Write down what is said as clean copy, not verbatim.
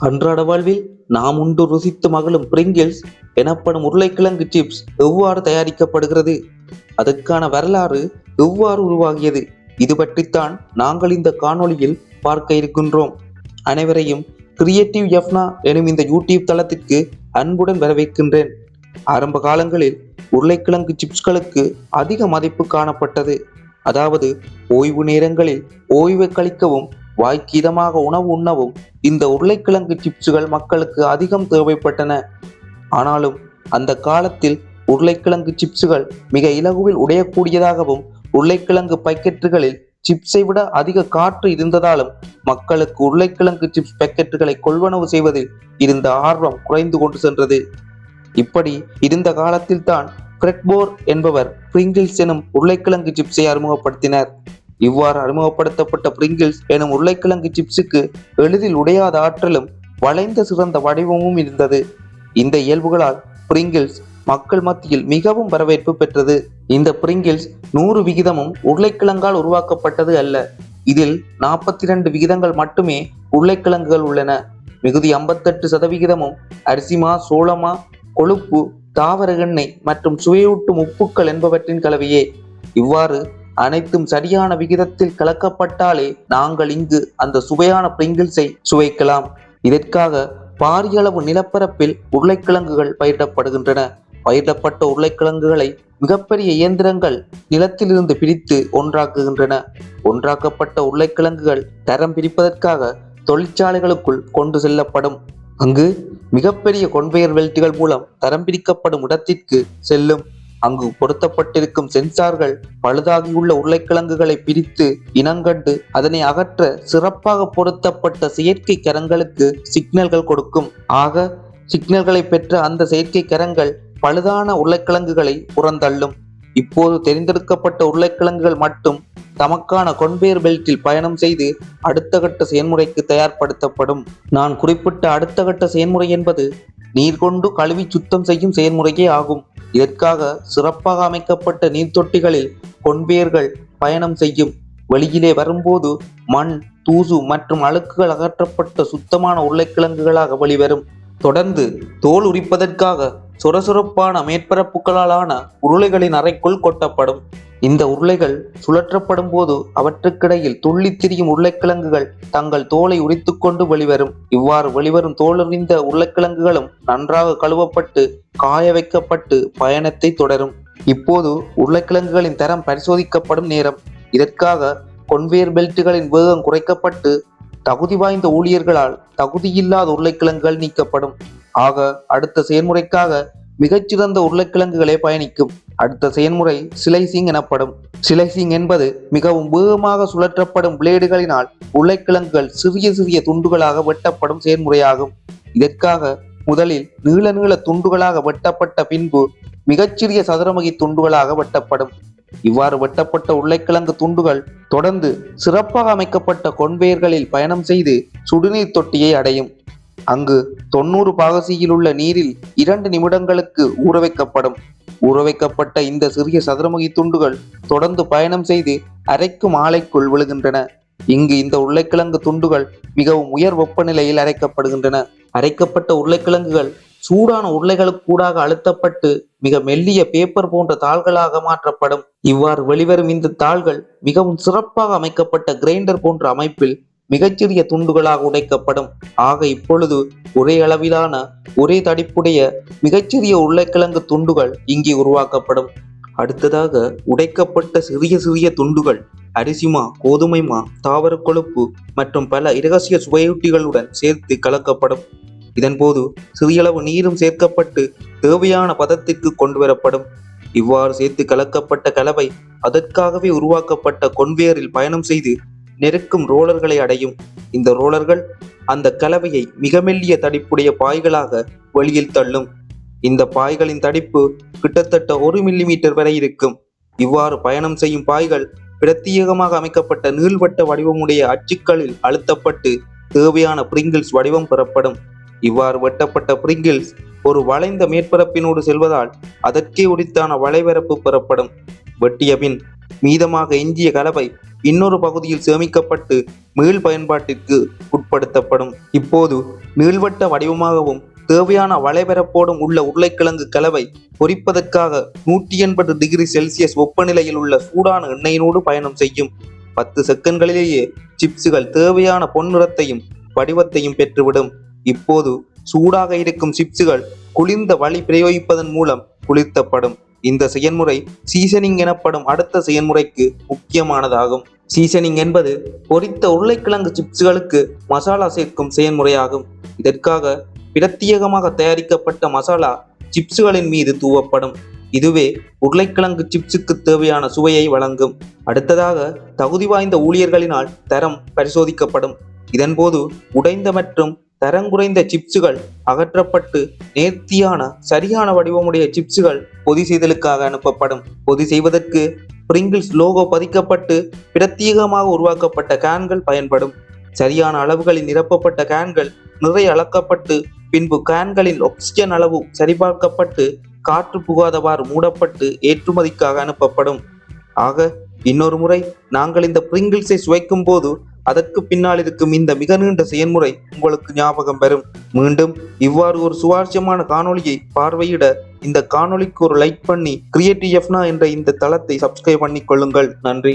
அன்றாட வாழ்வில் நாம் உண்டு ருசித்து மகிழும் பிரிங்கிள்ஸ் எனப்படும் உருளைக்கிழங்கு சிப்ஸ் எவ்வாறு தயாரிக்கப்படுகிறது, அதற்கான வரலாறு எவ்வாறு உருவாகியது, இது பற்றித்தான் நாங்கள் இந்த காணொளியில் பார்க்க இருக்கின்றோம். அனைவரையும் கிரியேட்டிவ் எஃப்னா எனும் இந்த யூடியூப் தளத்திற்கு அன்புடன் வரவேற்கின்றேன். ஆரம்ப காலங்களில் உருளைக்கிழங்கு சிப்ஸ்களுக்கு அதிக மதிப்பு காணப்பட்டது. அதாவது ஓய்வு நேரங்களில் ஓய்வை கழிக்கவும் வாய்க்கு இதமாக உணவு உண்ணவும் இந்த உருளைக்கிழங்கு சிப்ஸுகள் மக்களுக்கு அதிகம் தேவைப்பட்டன. ஆனாலும் அந்த காலத்தில் உருளைக்கிழங்கு சிப்ஸுகள் மிக இலகுவில் உடையக்கூடியதாகவும் உருளைக்கிழங்கு பாக்கெட்டுகளில் சிப்ஸை விட அதிக காற்று இருந்ததாலும் மக்களுக்கு உருளைக்கிழங்கு சிப்ஸ் பாக்கெட்டுகளை கொள்வனவு செய்வதில் இருந்த ஆர்வம் குறைந்து கொண்டு சென்றது. இப்படி இருந்த காலத்தில் தான் ஃப்ரெட் போர் என்பவர் பிரிங்கிள்ஸ் எனும் உருளைக்கிழங்கு சிப்ஸை அறிமுகப்படுத்தினார். இவ்வாறு அறிமுகப்படுத்தப்பட்ட பிரிங்கிள்ஸ் எனும் உருளைக்கிழங்கு சிப்ஸுக்கு எளிதில் உடையாத ஆற்றலும் வளைந்த சிறந்த வடிவமும் இருந்தது. இந்த இயல்புகளால் பிரிங்கிள்ஸ் மக்கள் மத்தியில் மிகவும் வரவேற்பு பெற்றது. இந்த பிரிங்கிள்ஸ் 100% உருளைக்கிழங்கால் உருவாக்கப்பட்டது அல்ல. இதில் 42% மட்டுமே உருளைக்கிழங்குகள் உள்ளன. மிகுதி 58% அரிசிமா, சோளமா, கொழுப்பு, தாவர எண்ணெய் மற்றும் சுவையூட்டும் உப்புக்கள் என்பவற்றின் கலவையே. இவ்வாறு அனைத்தும் சரியான விகிதத்தில் கலக்கப்பட்டாலே நாங்கள் இங்கு அந்த சுவையான பிரிங்கிள்ஸை சுவைக்கலாம். இதற்காக பாரிய அளவு நிலப்பரப்பில் உருளைக்கிழங்குகள் பயிரிடப்படுகின்றன. பயிரிடப்பட்ட உருளைக்கிழங்குகளை மிகப்பெரிய இயந்திரங்கள் நிலத்திலிருந்து பிரித்து ஒன்றாக்குகின்றன. ஒன்றாக்கப்பட்ட உருளைக்கிழங்குகள் தரம் பிரிப்பதற்காக தொழிற்சாலைகளுக்குள் கொண்டு செல்லப்படும். அங்கு மிகப்பெரிய கொன்வேயர் பெல்ட்டுகள் மூலம் தரம் பிரிக்கப்படும் இடத்திற்கு செல்லும். அங்கு பொருத்தப்பட்டிருக்கும் சென்சார்கள் பழுதாகியுள்ள உருளைக்கிழங்குகளை பிரித்து இனங்கண்டு அதனை அகற்ற சிறப்பாக பொருத்தப்பட்ட செயற்கை கரங்களுக்கு சிக்னல்கள் கொடுக்கும். ஆக சிக்னல்களை பெற்ற அந்த செயற்கை கரங்கள் பழுதான உருளைக்கிழங்குகளை புறந்தள்ளும். இப்போது தெரிந்தெடுக்கப்பட்ட உருளைக்கிழங்குகள் மட்டும் தமக்கான கொன்வேயர் பெல்ட்டில் பயணம் செய்து அடுத்த கட்ட செயல்முறைக்கு தயார்படுத்தப்படும். நான் குறிப்பிட்ட அடுத்த கட்ட செயல்முறை என்பது நீர் கொண்டு கழுவி சுத்தம் செய்யும் செயல்முறையே ஆகும். இதற்காக சிறப்பாக அமைக்கப்பட்ட நீர் தொட்டிகளில் கொன்வேயர்கள் பயணம் செய்யும். வெளியிலே வரும்போது மண், தூசு மற்றும் அழுக்குகள் அகற்றப்பட்ட சுத்தமான உருளைக்கிழங்குகளாக வெளிவரும். தொடர்ந்து தோல் உரிப்பதற்காக சொரசொரப்பான மேற்பரப்புகளாலான உருளைகளின் அறைக்குள் கொட்டப்படும். இந்த உருளைகள் சுழற்றப்படும் போது அவற்றுக்கிடையில் துள்ளி திரியும் உருளைக்கிழங்குகள் தங்கள் தோலை உரித்துக்கொண்டு வெளிவரும். இவ்வாறு வெளிவரும் தோலுரிந்த உருளைக்கிழங்குகளும் நன்றாக கழுவப்பட்டு காய வைக்கப்பட்டு பயணத்தை தொடரும். இப்போது உருளைக்கிழங்குகளின் தரம் பரிசோதிக்கப்படும் நேரம். இதற்காக கொன்வேயர் பெல்ட்டுகளின் வேகம் குறைக்கப்பட்டு தகுதி வாய்ந்த ஊழியர்களால் தகுதியில்லாத உருளைக்கிழங்குகள் நீக்கப்படும். ஆக அடுத்த செயல்முறைக்காக மிகச்சிறந்த உருளைக்கிழங்குகளே பயணிக்கும். அடுத்த செயல்முறை சிலைசிங் எனப்படும். சிலைசிங் என்பது மிகவும் வேகமாக சுழற்றப்படும் பிளேடுகளினால் உருளைக்கிழங்குகள் சிறிய சிறிய துண்டுகளாக வெட்டப்படும் செயல்முறையாகும். இதற்காக முதலில் நீள நீள துண்டுகளாக வெட்டப்பட்ட பின்பு மிகச்சிறிய சதுரமுகி துண்டுகளாக வெட்டப்படும். இவ்வாறு வெட்டப்பட்ட உருளைக்கிழங்கு துண்டுகள் தொடர்ந்து சிறப்பாக அமைக்கப்பட்ட கொன்வேயர்களில் பயணம் செய்து சுடுநீர் தொட்டியை அடையும். அங்கு 90 பாகசியில் உள்ள நீரில் 2 நிமிடங்களுக்கு ஊற வைக்கப்படும். ஊற வைக்கப்பட்ட இந்த சிறிய சதுரமுகி துண்டுகள் தொடர்ந்து பயணம் செய்து அரைக்கும் ஆலைக்குள் விழுகின்றன. இங்கு இந்த உருளைக்கிழங்கு துண்டுகள் மிகவும் உயர் வெப்பநிலையில் அரைக்கப்படுகின்றன. அரைக்கப்பட்ட உருளைக்கிழங்குகள் சூடான உருளைகளுக்கூடாக அழுத்தப்பட்டு மிக மெல்லிய பேப்பர் போன்ற தாள்களாக மாற்றப்படும். இவ்வாறு வெளிவரும் இந்த தாள்கள் மிகவும் சிறப்பாக அமைக்கப்பட்ட கிரைண்டர் போன்ற அமைப்பில் மிகச்சிறிய துண்டுகளாக உடைக்கப்படும். ஆக இப்பொழுது ஒரே அளவிலான ஒரே தடிப்புடைய மிகச்சிறிய உருளைக்கிழங்கு துண்டுகள் இங்கே உருவாக்கப்படும். அடுத்ததாக உடைக்கப்பட்ட சிறிய சிறிய துண்டுகள் அரிசிமா, கோதுமைமா, தாவர கொழுப்பு மற்றும் பல இரகசிய சுவையூட்டிகளுடன் சேர்த்து கலக்கப்படும். இதன்போது சிறியளவு நீரும் சேர்க்கப்பட்டு தேவையான பதத்திற்கு கொண்டு வரப்படும். இவ்வாறு சேர்த்து கலக்கப்பட்ட கலவை அதற்காகவே உருவாக்கப்பட்ட கொன்வேயரில் பயணம் செய்து நெருக்கும் ரோலர்களை அடையும். இந்த ரோலர்கள் அந்த கலவையை மிக மெல்லிய தடிப்புடைய பாய்களாக வெளியில் தள்ளும். இந்த பாய்களின் தடிப்பு கிட்டத்தட்ட 1 மில்லிமீட்டர் வரை இருக்கும். இவ்வாறு பயணம் செய்யும் பாய்கள் பிரத்யேகமாக அமைக்கப்பட்ட நீள்வட்ட வடிவமுடைய அச்சுக்களில் அழுத்தப்பட்டு தேவையான பிரிங்கிள்ஸ் வடிவம் பெறப்படும். இவ்வாறு வெட்டப்பட்ட பிரிங்கிள்ஸ் ஒரு வளைந்த மேற்பரப்பினோடு செல்வதால் அதற்கே உரித்தான வளைவரப்பு பெறப்படும். வெட்டிய பின் மீதமாக எஞ்சிய கலவை இன்னொரு பகுதியில் சேமிக்கப்பட்டு மீள் பயன்பாட்டிற்கு உட்படுத்தப்படும். இப்போது நீள்வட்ட வடிவமாகவும் தேவையான வளைபரப்போடும் உள்ள உருளைக்கிழங்கு கலவை பொரிப்பதற்காக 180 டிகிரி செல்சியஸ் வெப்பநிலையில் உள்ள சூடான எண்ணெயினோடு பயணம் செய்யும். 10 செகண்ட்களிலேயே சிப்ஸுகள் தேவையான பொன்னிறத்தையும் வடிவத்தையும் பெற்றுவிடும். இப்போது சூடாக இருக்கும் சிப்ஸுகள் குளிர்ந்த வழி பிரயோகிப்பதன் மூலம் குளிர்த்தப்படும். இந்த செயல்முறை சீசனிங் எனப்படும் அடுத்த செயல்முறைக்கு முக்கியமானதாகும். சீசனிங் என்பது பொரித்த உருளைக்கிழங்கு சிப்ஸுகளுக்கு மசாலா சேர்க்கும் செயல்முறையாகும். இதற்காக பிரத்யேகமாக தயாரிக்கப்பட்ட மசாலா சிப்ஸுகளின் மீது தூவப்படும். இதுவே உருளைக்கிழங்கு சிப்ஸுக்கு தேவையான சுவையை வழங்கும். அடுத்ததாக தகுதி வாய்ந்த ஊழியர்களினால் தரம் பரிசோதிக்கப்படும். இதன்போது உடைந்த மற்றும் தரங்குறைந்த சிப்ஸுகள் அகற்றப்பட்டு நேர்த்தியான சரியான வடிவமுடைய சிப்ஸுகள் பொதி செய்தலுக்காக அனுப்பப்படும். பொதி செய்வதற்கு பிரிங்கிள்ஸ் லோகோ பதிக்கப்பட்டு பிரத்யேகமாக உருவாக்கப்பட்ட கேன்கள் பயன்படும். சரியான அளவுகளில் நிரப்பப்பட்ட கேன்கள் நிறைய அளக்கப்பட்டு பின்பு கேன்களின் ஆக்சிஜன் அளவு சரிபார்க்கப்பட்டு காற்று புகாதவாறு மூடப்பட்டு ஏற்றுமதிக்காக அனுப்பப்படும். ஆக இன்னொரு முறை நாங்கள் இந்த பிரிங்கிள்ஸை சுவைக்கும் போது அதற்கு பின்னால் இருக்கும் இந்த மிக நீண்ட செயல்முறை உங்களுக்கு ஞாபகம் வரும். மீண்டும் இவ்வாறு ஒரு சுவாரஸ்யமான காணொளியை பார்வையிட இந்த காணொளிக்கு ஒரு லைக் பண்ணி கிரியேட்டிவ் எஃப்னா என்ற இந்த தளத்தை சப்ஸ்கிரைப் பண்ணிக் கொள்ளுங்கள். நன்றி.